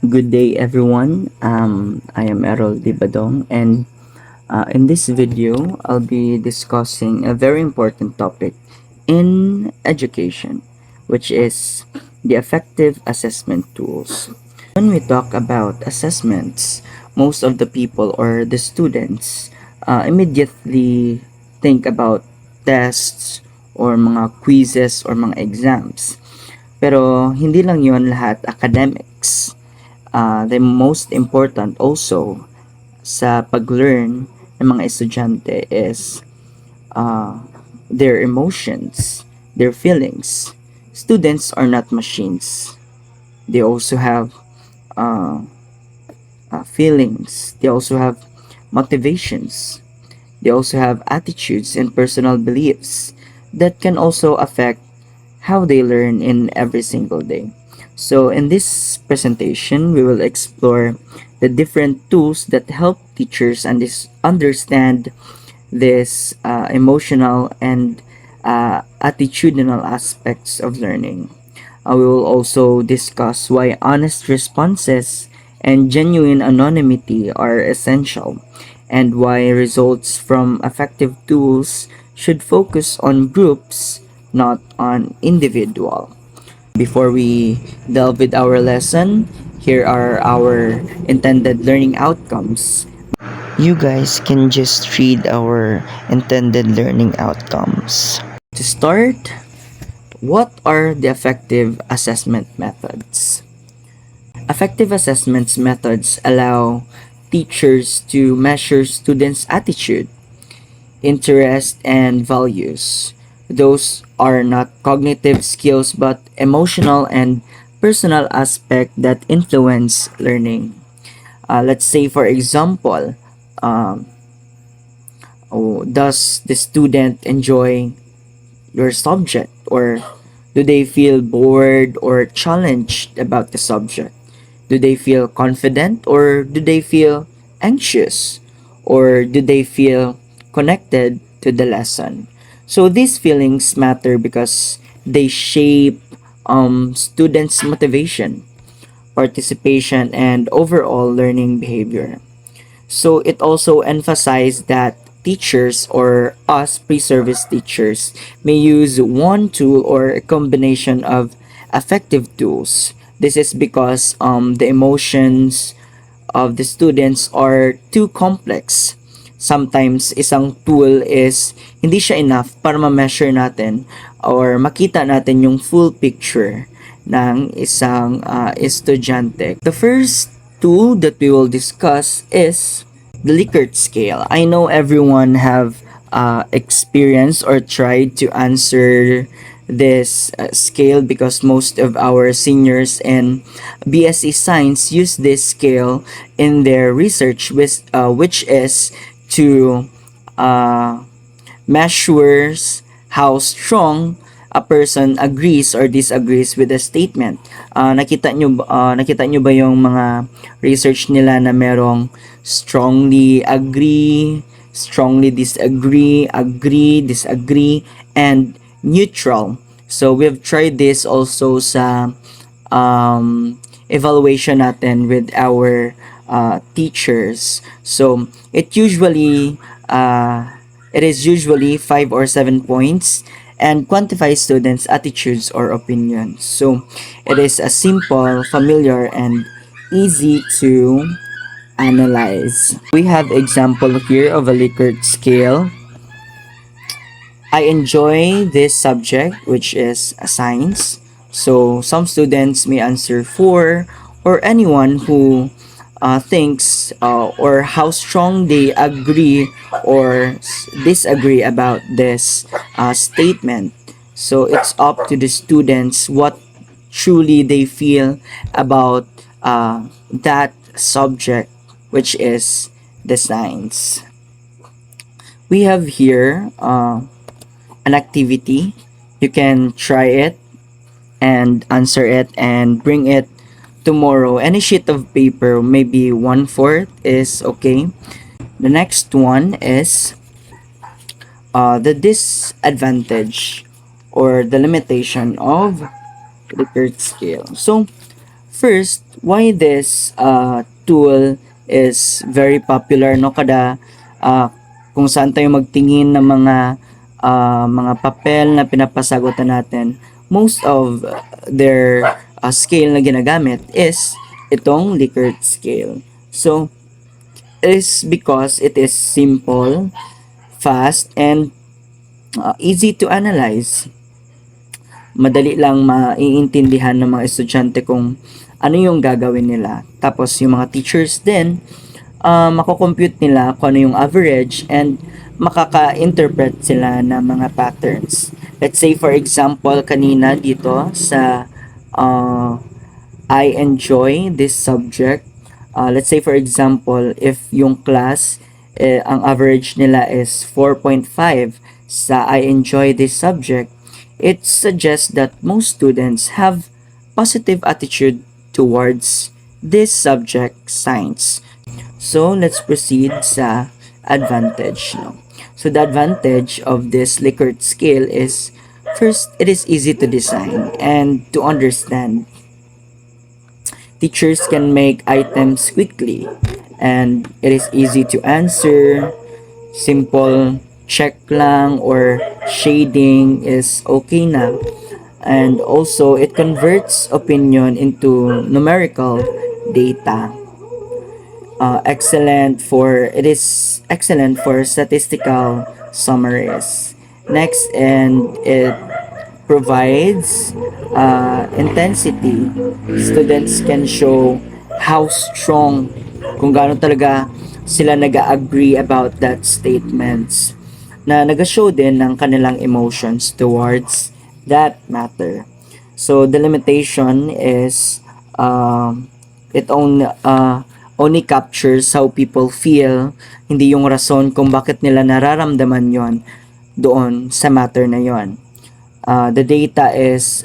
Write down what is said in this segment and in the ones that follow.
Good day, everyone. I am Errol Dibadong, and in this video, I'll be discussing a very important topic in education, which is the effective assessment tools. When we talk about assessments, most of the people or the students immediately think about tests or mga quizzes or mga exams. Pero hindi lang yon lahat academics. The most important also sa pag-learn ng mga estudyante is uh, their emotions, their feelings. Students are not machines. They also have uh, feelings. They also have motivations. They also have attitudes and personal beliefs that can also affect how they learn in every single day. So, in this presentation, we will explore the different tools that help teachers understand this emotional and attitudinal aspects of learning. We will also discuss why honest responses and genuine anonymity are essential, and why results from effective tools should focus on groups, not on individual. Before we delve with our lesson, here are our intended learning outcomes. You guys can just read our intended learning outcomes. To start, what are the effective assessment methods? Effective assessments methods allow teachers to measure students' attitude, interest, and values. Those are not cognitive skills but emotional and personal aspects that influence learning. Let's say, for example, um, does the student enjoy your subject, or do they feel bored or challenged about the subject? Do they feel confident, or do they feel anxious, or do they feel connected to the lesson? So these feelings matter because they shape students' motivation, participation, and overall learning behavior. So it also emphasized that teachers, or us pre-service teachers, may use one tool or a combination of effective tools. This is because the emotions of the students are too complex. Sometimes isang tool is hindi siya enough para ma-measure natin or makita natin yung full picture ng isang estudyante. The first tool that we will discuss is the Likert scale. I know everyone have experienced or tried to answer this scale because most of our seniors in BSc Science use this scale in their research, which is to uh, measures how strong a person agrees or disagrees with a statement. Nakita nyo ba yung mga research nila na merong strongly agree, strongly disagree, agree, disagree, and neutral. So we've tried this also sa evaluation natin with our teachers. So it is usually 5 or 7 points and quantifies students' attitudes or opinions. So it is a simple, familiar, and easy to analyze. We have example here of a Likert scale. I enjoy this subject, which is science. So some students may answer 4, or anyone who thinks or how strong they agree or disagree about this statement. So it's up to the students what truly they feel about that subject, which is the science. We have here an activity. You can try it and answer it and bring it tomorrow. Any sheet of paper, maybe 1/4 is okay. The next one is the disadvantage or the limitation of the Likert scale. So first, why this tool is very popular, no? Kada uh, kung saan tayo magtingin ng mga papel na pinapasagutan natin, most of their scale na ginagamit is itong Likert scale. So, it is because it is simple, fast, and easy to analyze. Madali lang maiintindihan ng mga estudyante kung ano yung gagawin nila. Tapos yung mga teachers din, mako-compute nila kung ano yung average and makaka-interpret sila ng mga patterns. Let's say for example, kanina dito sa uh, I enjoy this subject. Let's say for example, if yung class, ang average nila is 4.5 sa I enjoy this subject, it suggests that most students have positive attitude towards this subject, science. So, let's proceed sa advantage. No? So, the advantage of this Likert scale is, first, it is easy to design and to understand. Teachers can make items quickly and it is easy to answer. Simple check lang or shading is okay na. And also, it converts opinion into numerical data. It is excellent for statistical summaries. Next, and it provides intensity. Students can show how strong, kung gaano talaga sila nag-agree about that statements, na nag-show din ng kanilang emotions towards that matter. So the limitation is it only captures how people feel, hindi yung rason kung bakit nila nararamdaman yon doon sa matter na yon. The data is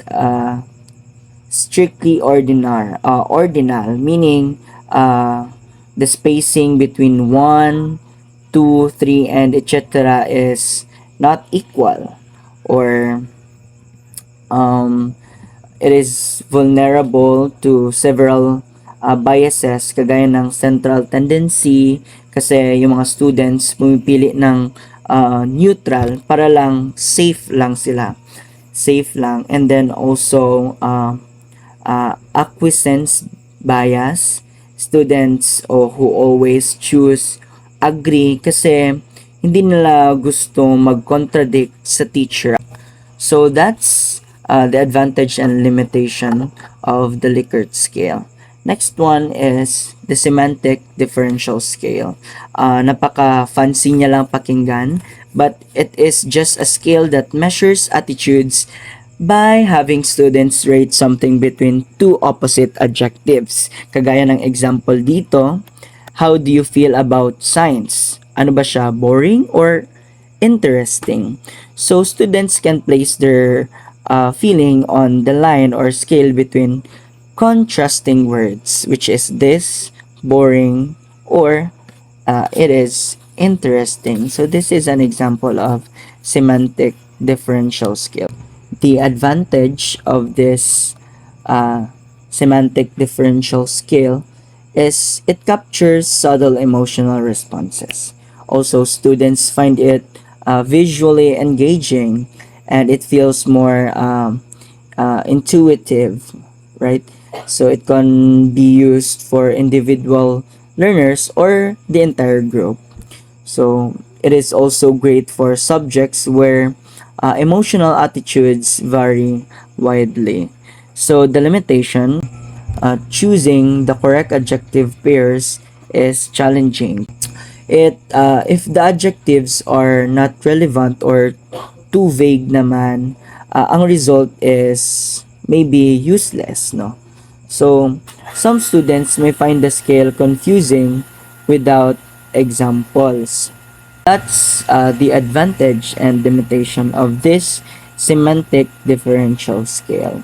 strictly ordinal, meaning the spacing between 1, 2, 3, and etc. is not equal, or it is vulnerable to several biases kagaya ng central tendency, kasi yung mga students pumipili ng neutral para lang safe lang, and then also acquiescence bias, students who always choose agree kasi hindi nila gusto mag-contradict sa teacher. So that's the advantage and limitation of the Likert scale. Next one is the semantic differential scale. Napaka-fancy niya lang pakinggan, but it is just a scale that measures attitudes by having students rate something between two opposite adjectives. Kagaya ng example dito, how do you feel about science? Ano ba siya, boring or interesting? So students can place their feeling on the line or scale between contrasting words, which is this, boring, or it is interesting. So this is an example of semantic differential scale. The advantage of this semantic differential scale is it captures subtle emotional responses. Also, students find it visually engaging and it feels more intuitive, right? So it can be used for individual learners or the entire group. So it is also great for subjects where emotional attitudes vary widely. So the limitation, choosing the correct adjective pairs is challenging. If the adjectives are not relevant or too vague naman, ang result is maybe useless, no? So, some students may find the scale confusing without examples. That's the advantage and limitation of this semantic differential scale.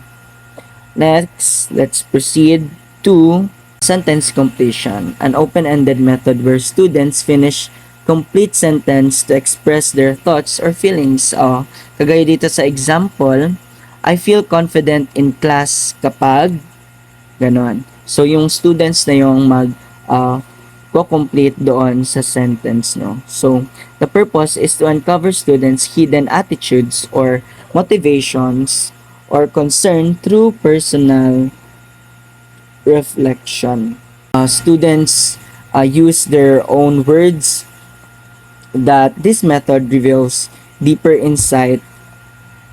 Next, let's proceed to sentence completion, an open-ended method where students finish complete sentence to express their thoughts or feelings. Kagaya dito sa example, I feel confident in class kapag Ganon. So, yung students na yung complete doon sa sentence, no? So, the purpose is to uncover students' hidden attitudes or motivations or concern through personal reflection. Students use their own words that this method reveals deeper insight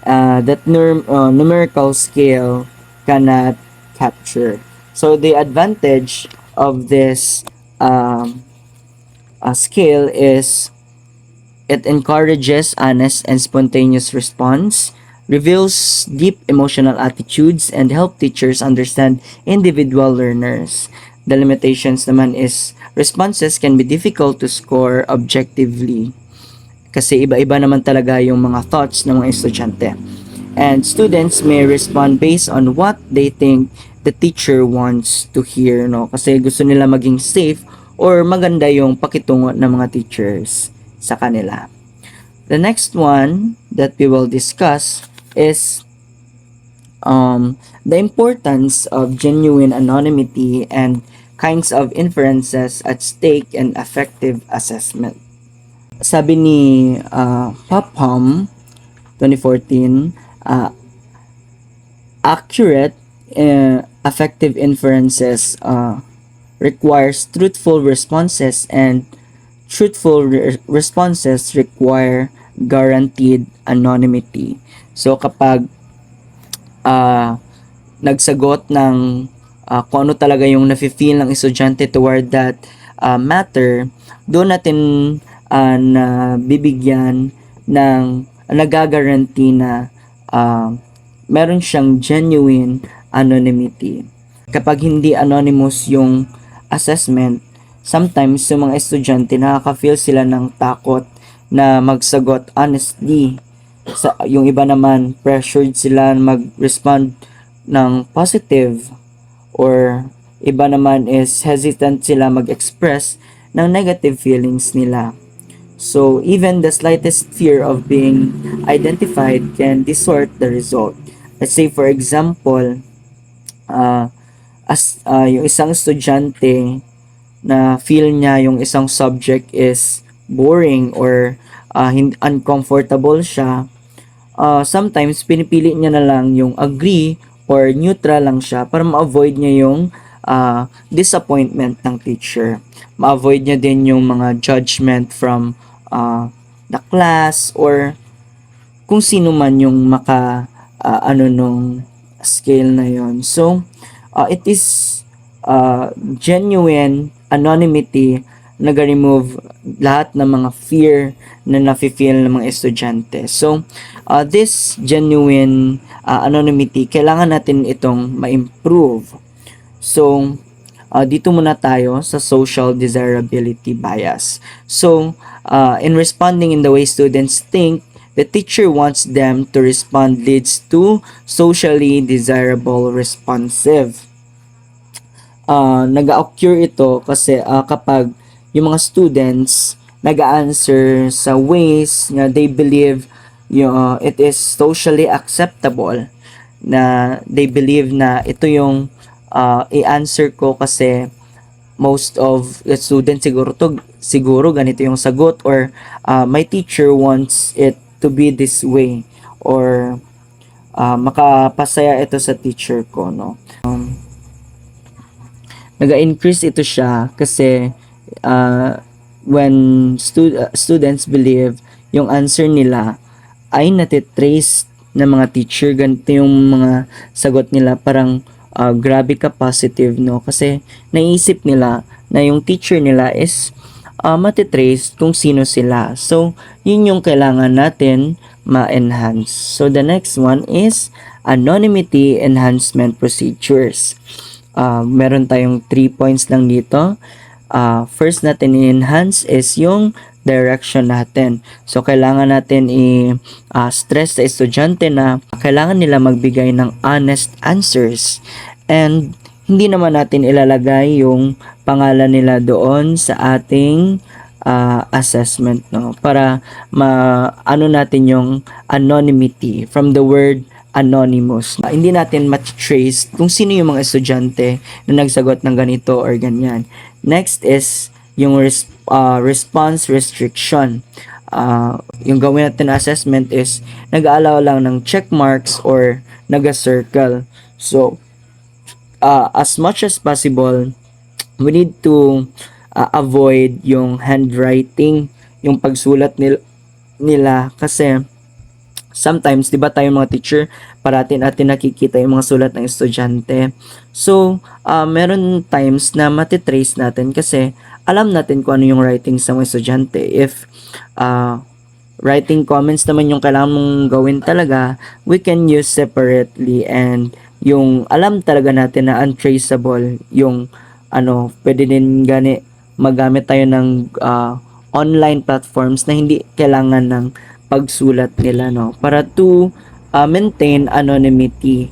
that numerical scale cannot capture. So the advantage of this scale is it encourages honest and spontaneous response, reveals deep emotional attitudes, and help teachers understand individual learners. The limitations naman is responses can be difficult to score objectively kasi iba-iba naman talaga yung mga thoughts ng mga estudyante. And students may respond based on what they think the teacher wants to hear, no? Kasi gusto nila maging safe or maganda yung pakitungo ng mga teachers sa kanila. The next one that we will discuss is the importance of genuine anonymity and kinds of inferences at stake in affective assessment. Sabi ni Popham 2014, accurate affective inferences requires truthful responses, and truthful responses require guaranteed anonymity. So kapag uh, nagsagot ng kung ano talaga yung nafe-feel ng estudyante toward that matter, doon natin na bibigyan ng nagagaranti na meron siyang genuine anonymity. Kapag hindi anonymous yung assessment, sometimes yung mga estudyante nakaka-feel sila ng takot na magsagot honestly. Yung iba naman, pressured sila mag-respond ng positive, or iba naman is hesitant sila mag-express ng negative feelings nila. So, even the slightest fear of being identified can distort the result. Let's say, for example, yung isang estudyante na feel niya yung isang subject is boring or uncomfortable siya, sometimes pinipili niya na lang yung agree or neutral lang siya para ma-avoid niya yung disappointment ng teacher. Ma-avoid niya din yung mga judgment from the class or kung sino man yung nung scale na yon. So, it is genuine anonymity nag-remove lahat ng mga fear na nafe-feel ng mga estudyante. So, this genuine anonymity, kailangan natin itong ma-improve. So, dito muna tayo sa social desirability bias. So, in responding in the way students think, the teacher wants them to respond leads to socially desirable responsive. Nag-occur ito kasi kapag yung mga students nag-answer sa ways na they believe it is socially acceptable, na they believe na ito yung i-answer ko kasi most of the students siguro ganito yung sagot, or my teacher wants it to be this way, or makapasaya ito sa teacher ko, no? Nag-increase ito siya kasi when students believe yung answer nila ay natitrace ng mga teacher, ganito yung mga sagot nila, parang grabe ka positive, no? Kasi naisip nila na yung teacher nila is matitrace kung sino sila. So, yun yung kailangan natin ma-enhance. So, the next one is anonymity enhancement procedures. Meron tayong 3 points lang dito. First natin i-enhance is yung direction natin. So, kailangan natin i-stress sa estudyante na kailangan nila magbigay ng honest answers. And hindi naman natin ilalagay yung pangalan nila doon sa ating assessment, no? Para ano natin yung anonymity from the word anonymous. Hindi natin ma-trace kung sino yung mga estudyante na nagsagot ng ganito or ganyan. Next is yung response restriction. Yung gawin natin na assessment is nag-allow lang ng check marks or nag-circle. So, as much as possible, we need to avoid yung handwriting, yung pagsulat nila kasi sometimes, di ba tayo mga teacher, parati natin nakikita yung mga sulat ng estudyante. So, meron times na matitrace natin kasi alam natin kung ano yung writing sa mga estudyante. If writing comments naman yung kailangan mong gawin talaga, we can use separately, and yung alam talaga natin na untraceable, yung pwede din magamit tayo ng online platforms na hindi kailangan ng pagsulat nila, no, para to maintain anonymity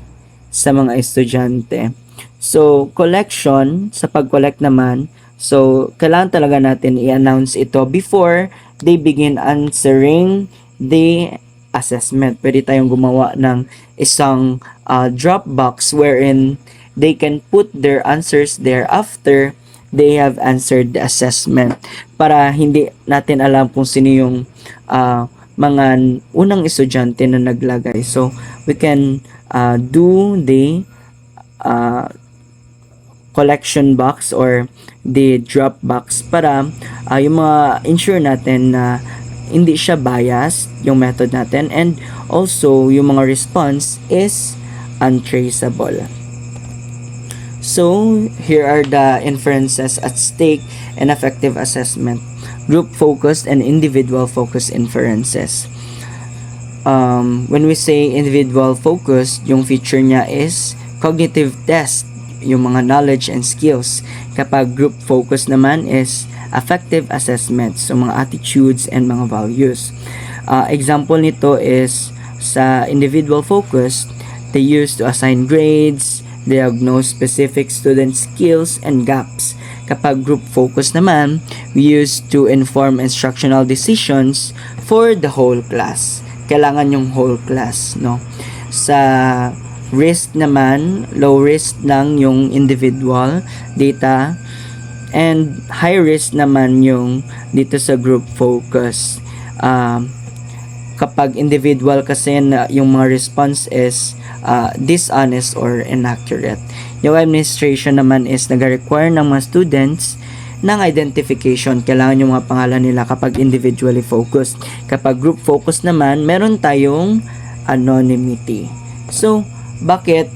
sa mga estudyante. So, collection, sa pag-collect naman, so kailangan talaga natin i-announce ito before they begin answering the assessment. Pwede tayong gumawa ng isang Dropbox wherein they can put their answers there after they have answered the assessment, para hindi natin alam kung sino yung mga unang estudyante na naglagay. So, we can do the collection box or the drop box para yung mga ensure natin na hindi siya biased yung method natin, and also yung mga response is untraceable. So, here are the inferences at stake in affective assessment: group focused and individual focused inferences. When we say individual focused, yung feature niya is cognitive test, yung mga knowledge and skills. Kapag group focus naman is affective assessment, so mga attitudes and mga values. Example nito is sa individual focus, they use to assign grades, diagnose specific student skills and gaps. Kapag group focus naman, we use to inform instructional decisions for the whole class. Kailangan yung whole class, no? Sa risk naman, low risk lang yung individual data, and high risk naman yung dito sa group focus. Kapag individual kasi na yung mga response is dishonest or inaccurate. Yung administration naman is nag-require ng mga students ng identification. Kailangan yung mga pangalan nila kapag individually focused. Kapag group focused naman, meron tayong anonymity. So, bakit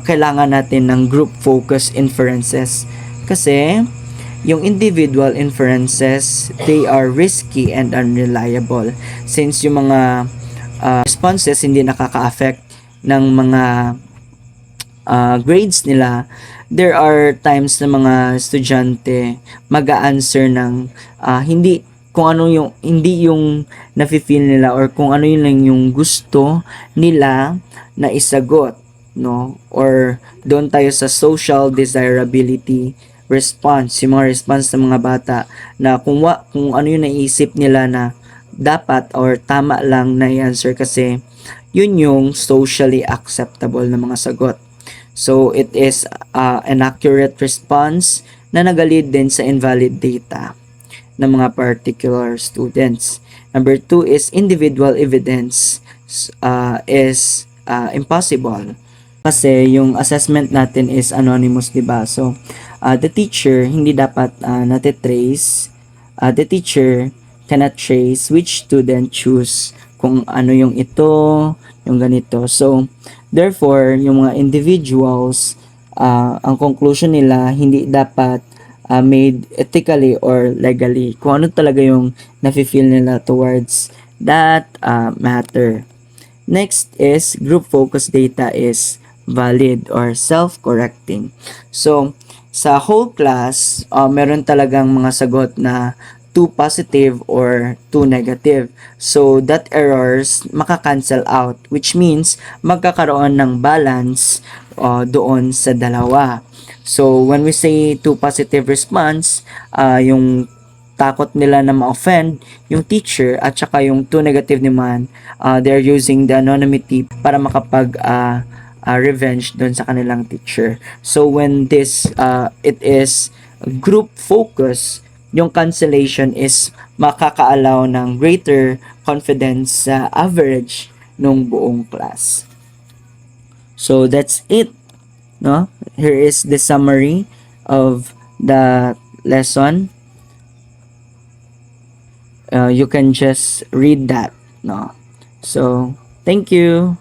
kailangan natin ng group focused inferences? Kasi yung individual inferences, they are risky and unreliable. Since yung mga responses hindi nakaka-affect ng mga grades nila, there are times na mga estudyante mag-a-answer ng hindi kung ano yung hindi yung nafe-feel nila or kung ano yun lang yung gusto nila na isagot, no? Or doon tayo sa social desirability response, yung mga response ng mga bata na kung ano yung naisip nila na dapat or tama lang na i-answer kasi yun yung socially acceptable na mga sagot. So, it is an accurate response na nagalid din sa invalid data ng mga particular students. Number 2 is individual evidence is impossible. Kasi yung assessment natin is anonymous, diba? So, the teacher hindi dapat natitrace. The teacher cannot trace which student choose kung ano yung ito, yung ganito. So, therefore, yung mga individuals, ang conclusion nila hindi dapat made ethically or legally. Kung ano talaga yung nafe-feel nila towards that matter. Next is group focus data is valid or self-correcting. So, sa whole class, meron talagang mga sagot na 2 positive or 2 negative. So, that errors maka-cancel out, which means magkakaroon ng balance doon sa dalawa. So, when we say 2 positive response, yung takot nila na ma-offend yung teacher, at saka yung too negative naman, they're using the anonymity para makapag revenge doon sa kanilang teacher. So when this it is group focus, yung cancellation is makakaalaw ng greater confidence sa average nung buong class. So that's it, no? Here is the summary of the lesson. You can just read that, no? So thank you.